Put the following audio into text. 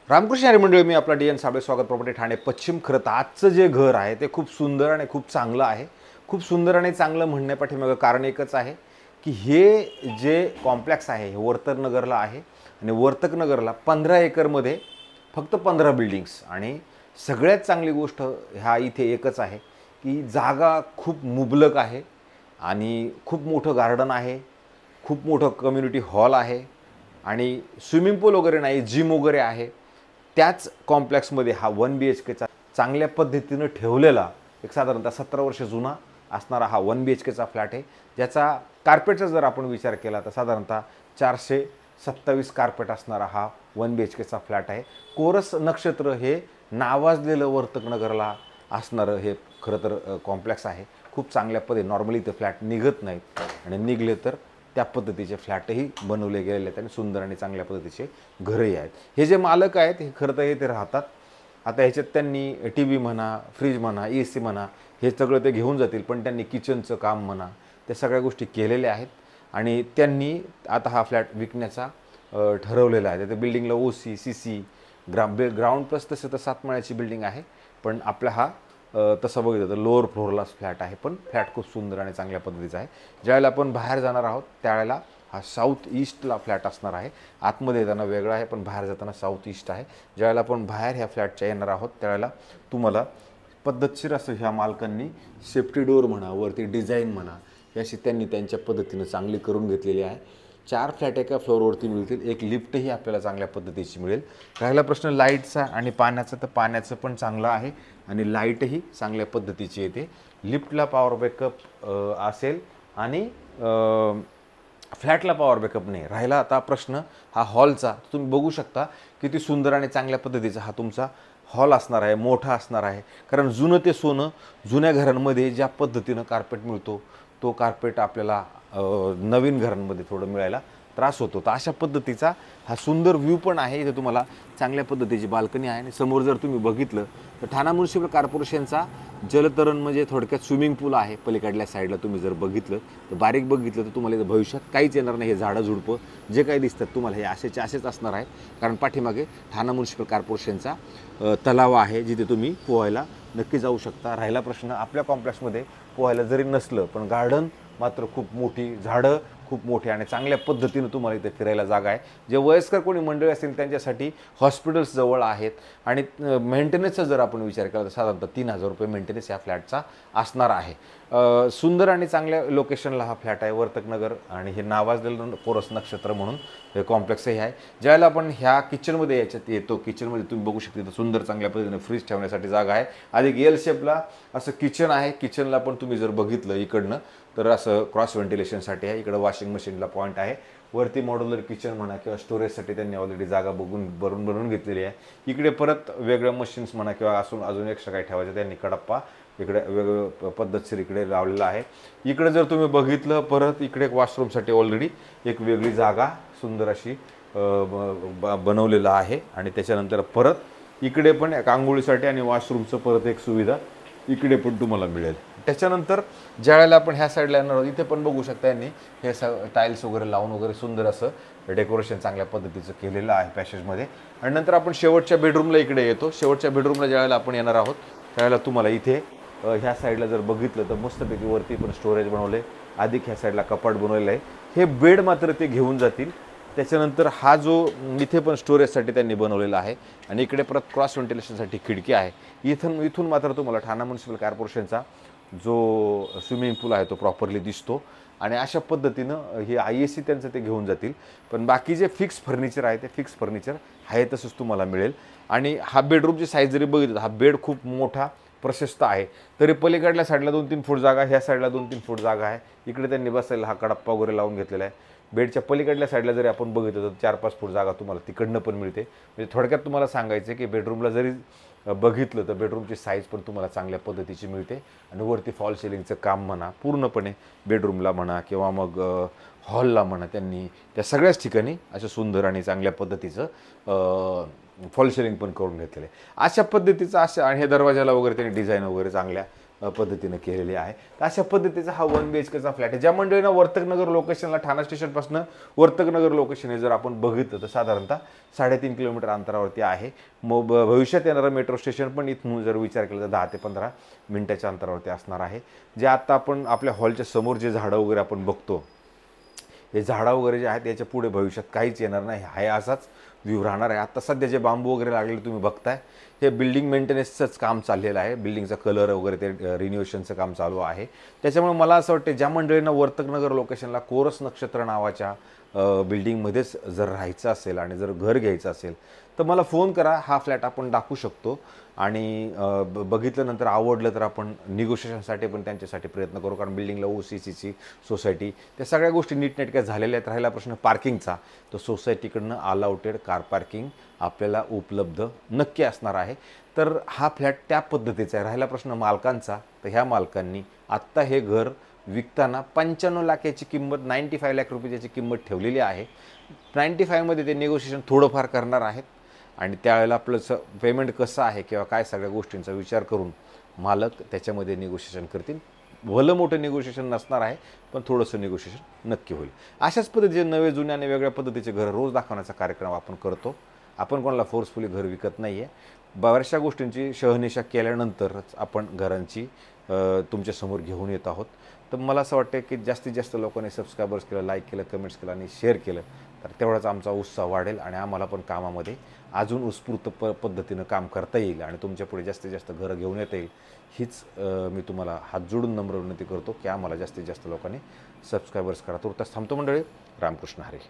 रामकृष्ण हरी मंडळी, मी आपला डी.एन. साबळे, स्वागत प्रॉपर्टी ठाणे पश्चिम. खरं तर आजचं जे घर आहे ते खूप सुंदर आणि खूप चांगलं आहे. खूप सुंदर आणि चांगलं म्हणण्यापाठीमागं कारण एकच आहे की हे जे कॉम्प्लेक्स आहे हे वर्तकनगरला आहे आणि वर्तकनगरला 15 एकरमध्ये फक्त 15 बिल्डिंग्स. आणि सगळ्यात चांगली गोष्ट ह्या इथे एकच आहे की जागा खूप मुबलक आहे आणि खूप मोठं गार्डन आहे, खूप मोठं कम्युनिटी हॉल आहे आणि स्विमिंग पूल वगैरे नाही, जिम वगैरे आहे. त्याच कॉम्प्लेक्समध्ये हा 1 BHKचा चांगल्या पद्धतीनं ठेवलेला एक साधारणतः 17 वर्ष जुना असणारा हा 1 BHKचा फ्लॅट आहे, ज्याचा कार्पेटचा जर आपण विचार केला तर साधारणतः 427 कार्पेट असणारा हा 1 BHKचा फ्लॅट आहे. कोरस नक्षत्र हे नावाजलेलं वर्तकनगरला असणारं हे खरं तर कॉम्प्लेक्स आहे. खूप चांगल्या पद्धतीने नॉर्मली ते फ्लॅट निघत नाहीत आणि निघले तर त्या पद्धतीचे फ्लॅटही बनवले गेलेले आहेत आणि सुंदर आणि चांगल्या पद्धतीचे घरही आहेत. हे जे मालक आहेत हे खरं तर इथे राहतात. आता ह्याच्यात त्यांनी TV म्हणा, फ्रीज म्हणा, AC म्हणा, हे सगळं ते घेऊन जातील, पण त्यांनी किचनचं काम म्हणा त्या सगळ्या गोष्टी केलेल्या आहेत आणि त्यांनी आता हा फ्लॅट विकण्याचा ठरवलेला आहे. त्या बिल्डिंगला OC CC ग्राउंड प्लस तसं तर 7 माळ्याची बिल्डिंग आहे, पण आपला हा तसं बघितलं तर लोअर फ्लोअरलाच फ्लॅट आहे, पण फ्लॅट खूप सुंदर आणि चांगल्या पद्धतीचा आहे. ज्यावेळेला आपण बाहेर जाणार आहोत त्यावेळेला हा साऊथ ईस्टला फ्लॅट असणार आहे. आतमध्ये येताना वेगळा आहे पण बाहेर जाताना साऊथ ईस्ट आहे. ज्यावेळेला आपण बाहेर ह्या फ्लॅटच्या येणार आहोत त्यावेळेला तुम्हाला पद्धतशीर असं ह्या मालकांनी सेफ्टी डोअर म्हणा, वरती डिझाईन म्हणा, याशी त्यांनी त्यांच्या पद्धतीनं चांगली करून घेतलेली आहे. 4 फ्लॅट एका फ्लोअरवरती मिळतील, एक लिफ्टही आपल्याला चांगल्या पद्धतीची मिळेल. राहिला प्रश्न लाईटचा आणि पाण्याचा, तर पाण्याचं पण चांगलं आहे आणि लाईटही चांगल्या पद्धतीची येते. लिफ्टला पॉवर बॅकअप असेल आणि फ्लॅटला पॉवर बॅकअप नाही. राहिला आता प्रश्न हा हॉलचा, तुम्ही बघू शकता किती सुंदर आणि चांगल्या पद्धतीचा हा तुमचा हॉल असणार आहे, मोठा असणार आहे. कारण जुनं ते सोनं, जुन्या घरांमध्ये ज्या पद्धतीनं कार्पेट मिळतो तो कार्पेट आपल्याला नवीन घरांमध्ये थोडं मिळायला त्रास होतो. तर अशा पद्धतीचा हा सुंदर व्ह्यू पण आहे. इथे तुम्हाला चांगल्या पद्धतीची बाल्कनी आहे आणि समोर जर तुम्ही बघितलं तर ठाणा म्युनिसिपल कॉर्पोरेशनचा जलतरण म्हणजे थोडक्यात स्विमिंग पूल आहे. पलीकडल्या साईडला तुम्ही जर बघितलं तर बारीक बघितलं तर तुम्हाला भविष्यात काहीच येणार नाही. हे झाडं झुडपं जे काही दिसतात तुम्हाला हे असेच असणार आहेत, कारण पाठीमागे ठाणा म्युनिसिपल कॉर्पोरेशनचा तलाव आहे जिथे तुम्ही पोहायला नक्की जाऊ शकता. राहिला प्रश्न आपल्या कॉम्प्लेक्समध्ये पोहायला जरी नसलं पण गार्डन मात्र खूप मोठी, झाडं खूप मोठी आणि चांगल्या पद्धतीनं तुम्हाला इथे फिरायला जागा आहे. जे वयस्कर कोणी मंडळी असतील त्यांच्यासाठी हॉस्पिटल्स जवळ आहेत आणि मेंटेनन्सचा जर आपण विचार केला तर साधारणतः 3,000 रुपये मेंटेनन्स या फ्लॅटचा असणार आहे. सुंदर आणि चांगल्या लोकेशनला हा फ्लॅट आहे वर्तकनगर आणि हे नावाजलेलं कोरस नक्षत्र म्हणून हे कॉम्प्लेक्सही आहे. ज्यावेळेला आपण ह्या किचनमध्ये याच्यात येतो, किचनमध्ये तुम्ही बघू शकता तर सुंदर चांगल्या पद्धतीने फ्रीज ठेवण्यासाठी जागा आहे. अधिक एल शेपला असं किचन आहे. किचनला पण तुम्ही जर बघितलं इकडनं तर असं क्रॉस व्हेंटिलेशनसाठी आहे. इकडं वॉशिंग मशीनला पॉईंट आहे. वरती मॉड्युलर किचन म्हणा किंवा स्टोरेजसाठी त्यांनी ऑलरेडी जागा बनवून घेतलेली आहे. इकडे परत वेगळ्या मशीन्स म्हणा किंवा अजून एक्स्ट्रा काय ठेवायचं त्यांनी कडप्पा इकडे वेगळं पद्धतशीर इकडे लावलेला आहे. इकडे जर तुम्ही बघितलं परत इकडे एक वॉशरूमसाठी ऑलरेडी एक वेगळी जागा सुंदर अशी बनवलेलं आहे आणि त्याच्यानंतर परत इकडे पण एक आंघोळीसाठी आणि वॉशरूमचं परत एक सुविधा इकडे पण तुम्हाला मिळेल. त्याच्यानंतर ज्यावेळेला आपण ह्या साईडला येणार आहोत इथे पण बघू शकता यांनी हे टाईल्स वगैरे लावून वगैरे सुंदर असं डेकोरेशन चांगल्या पद्धतीचं केलेलं आहे पॅसेजमध्ये. आणि नंतर आपण शेवटच्या बेडरूमला इकडे येतो. शेवटच्या बेडरूमला ज्यावेळेला आपण येणार आहोत त्यावेळेला तुम्हाला इथे ह्या साईडला जर बघितलं तर मस्तपैकी वरती पण स्टोरेज बनवले, अधिक ह्या साईडला कपाट बनवलेलं आहे. हे बेड मात्र ते घेऊन जातील. त्याच्यानंतर हा जो इथे पण स्टोरेजसाठी त्यांनी बनवलेला आहे आणि इकडे परत क्रॉस व्हेंटिलेशनसाठी खिडकी आहे. इथून मात्र तुम्हाला ठाणा म्युनिसिपल कॉर्पोरेशनचा जो स्विमिंग पूल आहे तो प्रॉपरली दिसतो आणि अशा पद्धतीनं हे IAC त्यांचं ते घेऊन जातील. पण बाकी जे फिक्स फर्निचर आहे ते फिक्स फर्निचर आहे तसंच तुम्हाला मिळेल. आणि हा बेडरूमची साईज जरी बघितलं, हा बेड खूप मोठा प्रशस्त आहे. तरी पलीकडल्या साईडला 2-3 फूट जागा, ह्या साईडला 2-3 फूट जागा आहे. इकडे त्यांनी बसायला हा कडप्पा वगैरे लावून घेतलेला आहे. बेडच्या पलीकडल्या साईडला जरी आपण बघितलं तर 4-5 फूट जागा तुम्हाला तिकडनं पण मिळते. म्हणजे थोडक्यात तुम्हाला सांगायचं की बेडरूमला जरी बघितलं तर बेडरूमची साईज पण तुम्हाला चांगल्या पद्धतीची मिळते आणि वरती फॉल सिलिंगचं काम म्हणा पूर्णपणे बेडरूमला म्हणा किंवा मग हॉलला म्हणा त्यांनी त्या सगळ्याच ठिकाणी असं सुंदर आणि चांगल्या पद्धतीचं फॉल सिलिंग पण करून घेतलेलं आहे. अशा पद्धतीचं असं आणि हे दरवाजाला वगैरे त्यांनी डिझाईन वगैरे चांगल्या पद्धतीनं केलेली आहे. तर अशा पद्धतीचा हा 1 BHKचा फ्लॅट आहे. ज्या मंडळींना वर्तकनगर लोकेशनला, ठाणा स्टेशनपासून वर्तकनगर लोकेशन हे जर आपण बघितलं तर साधारणतः 3.5 किलोमीटर अंतरावरती आहे. मग भविष्यात येणारं मेट्रो स्टेशन पण इथून जर विचार केला तर 10 ते 15 मिनिटाच्या अंतरावरती असणार आहे. जे आता आपण आपल्या हॉलच्या समोर जे झाडं वगैरे आपण बघतो, हे झाडं वगैरे जे आहेत याच्या पुढे भविष्यात काहीच येणार नाही, आहे असाच व्ह्यू राहणार आहे. आता सध्या जे बांबू वगैरे लागलेले तुम्ही बघताय, हे बिल्डिंग मेंटेनन्सचंच काम चाललेलं आहे. बिल्डिंगचा कलर वगैरे ते रिन्युएशनचं काम चालू आहे. त्याच्यामुळे मला असं वाटतं ज्या मंडळींना वर्तकनगर लोकेशनला कोरस नक्षत्र नावाच्या बिल्डिंगमध्येच जर राहायचं असेल आणि जर घर घ्यायचं असेल तर मला फोन करा. हा फ्लॅट आपण दाखवू शकतो आणि बघितल्यानंतर आवडलं तर आपण निगोशिएशनसाठी पण त्यांच्यासाठी प्रयत्न करू. कारण बिल्डिंगला OCCची सोसायटी त्या सगळ्या गोष्टी नीटनेटक्या झालेल्या आहेत. राहिला प्रश्न पार्किंगचा, तर सोसायटीकडनं अलाउटेड कार पार्किंग आपल्याला उपलब्ध नक्की असणार आहे. तर हा फ्लॅट त्या पद्धतीचा आहे. राहिला प्रश्न मालकांचा, तर ह्या मालकांनी आत्ता हे घर विकताना 95 लाख याची किंमत, 95 लाख रुपये याची किंमत ठेवलेली आहे. 95 मध्ये ते निगोशिएशन थोडंफार करणार आहेत आणि त्यावेळेला आपलं पेमेंट कसं आहे किंवा काय सगळ्या गोष्टींचा विचार करून मालक त्याच्यामध्ये निगोशिएशन करतील. भलं मोठं निगोशिएशन नसणार आहे, पण थोडंसं निगोशिएशन नक्की होईल. अशाच पद्धतीचे नवे जुने आणि वेगळ्या पद्धतीचे घर रोज दाखवण्याचा कार्यक्रम आपण करतो. आपण कोणाला फोर्सफुली घर विकत नाही आहे. बऱ्याचशा गोष्टींची शहानिशा केल्यानंतरच आपण घरांची तुमच्यासमोर घेऊन येत आहोत. तर मला असं वाटतं की जास्तीत जास्त लोकांनी सबस्क्रायबर्स केलं, लाईक केलं, कमेंट्स केलं आणि शेअर केलं तर तेवढाच आमचा उत्साह वाढेल आणि आम्हाला पण कामामध्ये अजून उत्स्फूर्त पद्धतीनं काम करता येईल आणि तुमच्यापुढे जास्तीत जास्त घरं घेऊन येता येईल. हीच मी तुम्हाला हात जोडून नम्र विनंती करतो की आम्हाला जास्तीत जास्त लोकांनी सबस्क्रायबर्स करा. तुर्तास थांबतो मंडळी. रामकृष्ण हरी.